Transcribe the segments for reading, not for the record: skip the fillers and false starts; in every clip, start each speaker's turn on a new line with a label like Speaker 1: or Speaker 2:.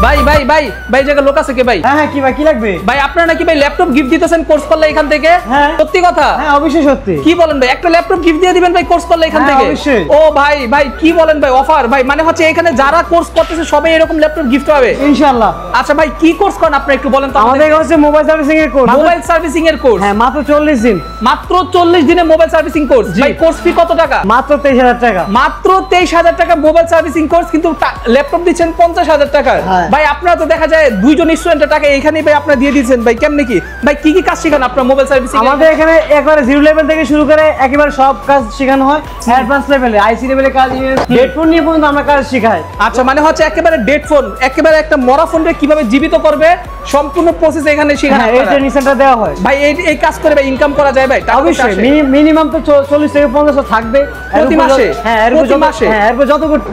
Speaker 1: ভাই ভাই ভাই ভাই জায়গা লোক আছে কে ভাই?
Speaker 2: হ্যাঁ হ্যাঁ, কি ভাই কি লাগবে?
Speaker 1: ভাই আপনারা নাকি ভাই ল্যাপটপ গিফট দিতেছেন কোর্স করলে এখান থেকে?
Speaker 2: হ্যাঁ।
Speaker 1: সত্যি কথা?
Speaker 2: হ্যাঁ অবশ্যই সত্যি।
Speaker 1: কি বলেন ভাই, একটা ল্যাপটপ গিফট দিয়ে দিবেন ভাই কোর্স করলে এখান
Speaker 2: হ্যাঁ,
Speaker 1: থেকে?
Speaker 2: অবশ্যই।
Speaker 1: ও ভাই ভাই কি বলেন ভাই, অফার ভাই, মানে হচ্ছে এখানে যারা কোর্স করতেছে সবাই এরকম ল্যাপটপ গিফট পাবে
Speaker 2: ইনশাআল্লাহ।
Speaker 1: আচ্ছা ভাই কি কোর্স করেন আপনি একটু বলেন তো
Speaker 2: আমাদের হচ্ছে মোবাইল সার্ভিসিং এর কোর্স।
Speaker 1: মোবাইল সার্ভিসিং এর কোর্স?
Speaker 2: হ্যাঁ মাত্র 40 দিন।
Speaker 1: মাত্র 40 দিনে মোবাইল সার্ভিসিং কোর্স। ভাই কোর্স ফি কত টাকা?
Speaker 2: মাত্র 23,000 টাকা।
Speaker 1: মাত্র 23,000 টাকা মোবাইল সার্ভিসিং কোর্স, কিন্তু ল্যাপটপ দিচ্ছেন 50,000 টাকা।
Speaker 2: হ্যাঁ।
Speaker 1: ভাই আপনারা তো দেখা যায় দুইজন স্টুডেন্টের টাকা এইখানেই ভাই আপনারা দিয়ে দিয়েছেন ভাই, কেমনে কি ভাই, কি কি কাজ শেখান আপনার মোবাইল সার্ভিসিং?
Speaker 2: আমাদের এখানে একবারে জিরো লেভেল থেকে শুরু করে একেবারে সব কাজ শেখানো হয়। অ্যাডভান্স লেভেলে আইসি লেভেলে কাজ, হেডফোন নিয়ে পর্যন্ত আমরা কাজ শেখাই।
Speaker 1: আচ্ছা মানে হচ্ছে একেবারে ডেড ফোন, একেবারে একটা মরা ফোনকে কিভাবে জীবিত করবে সম্পূর্ণ প্রসেস এখানে শেখানো
Speaker 2: হ্যাঁ,
Speaker 1: হয়।
Speaker 2: এই ট্রেনিং সেন্টার দেওয়া হয়।
Speaker 1: ভাই এই কাজ করে ভাই ইনকাম করা যায় ভাই? টাকা
Speaker 2: অবশ্যই
Speaker 1: আসে?
Speaker 2: মিনিমাম তো 40 থেকে 50 থাকবে
Speaker 1: প্রতি মাসে?
Speaker 2: হ্যাঁ
Speaker 1: প্রতি মাসে?
Speaker 2: হ্যাঁ এরপর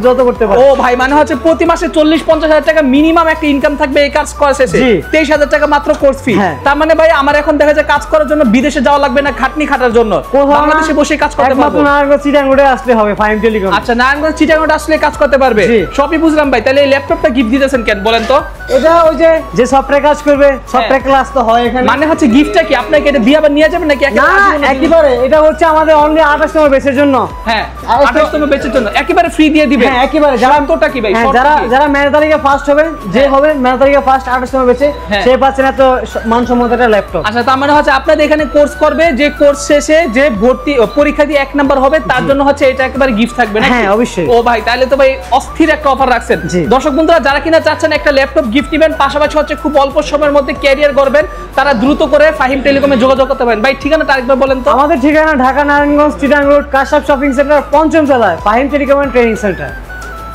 Speaker 2: যত করতে পারে।
Speaker 1: ও ভাই মানে হচ্ছে প্রতি মাসে 40-50,000 টাকা মিনিমাম একটা ইনকাম থাকবে এই কাজ করা শেষে।
Speaker 2: জি।
Speaker 1: 23,000 টাকা মাত্র কোর্স ফি।
Speaker 2: হ্যাঁ।
Speaker 1: তার মানে ভাই আমার এখন দেখা যায় কাজ করার জন্য বিদেশে যাওয়া লাগবে না, খাটনি খাটার জন্য বাংলাদেশে বসে কাজ করতে পারবো।
Speaker 2: একমাত্র নারায়ণগঞ্জ চিটাগাং রোডে আসলে হবে ফাইম টেলিকম।
Speaker 1: আচ্ছা নারায়ণগঞ্জ চিটাগাং আসলে কাজ করতে পারবে?
Speaker 2: জি।
Speaker 1: সবই বুঝলাম ভাই, তাহলে এই ল্যাপটপটা গিফট দিতেছেন কেন বলেন তো?
Speaker 2: এটা ওই যে সফটওয়্যার কাজ করবে, সফটওয়্যার ক্লাস তো হয় এখানে।
Speaker 1: মানে হচ্ছে গিফটটা কি আপনাকে এটা দিয়ে আবার নিয়ে যাবেন নাকি
Speaker 2: না
Speaker 1: একেবারে আজীবনের জন্য?
Speaker 2: একেবারে এটা হচ্ছে আমাদের অনলি 28 নম্বর বেচের জন্য।
Speaker 1: হ্যাঁ
Speaker 2: 28
Speaker 1: 28তম বেচের জন্য একেবারে ফ্রি দিয়ে দিবেন?
Speaker 2: হ্যাঁ একেবারে। যারা
Speaker 1: শর্তটা কি ভাই?
Speaker 2: হ্যাঁ,
Speaker 1: শর্ত কি?
Speaker 2: যারা মেধা তালিকা ফার্স্ট হবে, যে
Speaker 1: হ্যাঁ।
Speaker 2: হবে মেধা তালিকা ফার্স্ট 28 নম্বর বেচে,
Speaker 1: হ্যাঁ।
Speaker 2: সে পাচ্ছে না তো মানসম্মত একটা ল্যাপটপ।
Speaker 1: আচ্ছা তার মানে হচ্ছে আপনাদের এখানে কোর্স করবে, যে কোর্স শেষে যে ভর্তি পরীক্ষা দিয়ে 1 নাম্বার হবে তার জন্য হচ্ছে এটা একেবারে গিফট থাকবে নাকি?
Speaker 2: হ্যাঁ, অবশ্যই।
Speaker 1: ও ভাই তাহলে তো ভাই অস্থির একটা অফার রাখছেন।
Speaker 2: জি।
Speaker 1: দর্শক বন্ধুরা যারা কিনা চাচ্ছেন একটা ল্যাপটপ গিফট দিবেন, পাশাপাশি হচ্ছে খুব অল্প সময়ের মধ্যে ক্যারিয়ার করবেন, তারা দ্রুত করে ফাহিম টেলিকমে যোগাযোগ করতে পারেন। ভাই ঠিকানাটা আরেকবার বলেন তো।
Speaker 2: আমাদের ঠিকানা ঢাকা নারায়ণগঞ্জ চিটাগাং রোড কাশাপ শপিং সেন্টার 5ম তলায় ফাহিম টেলিকম ট্রেনিং সেন্টার।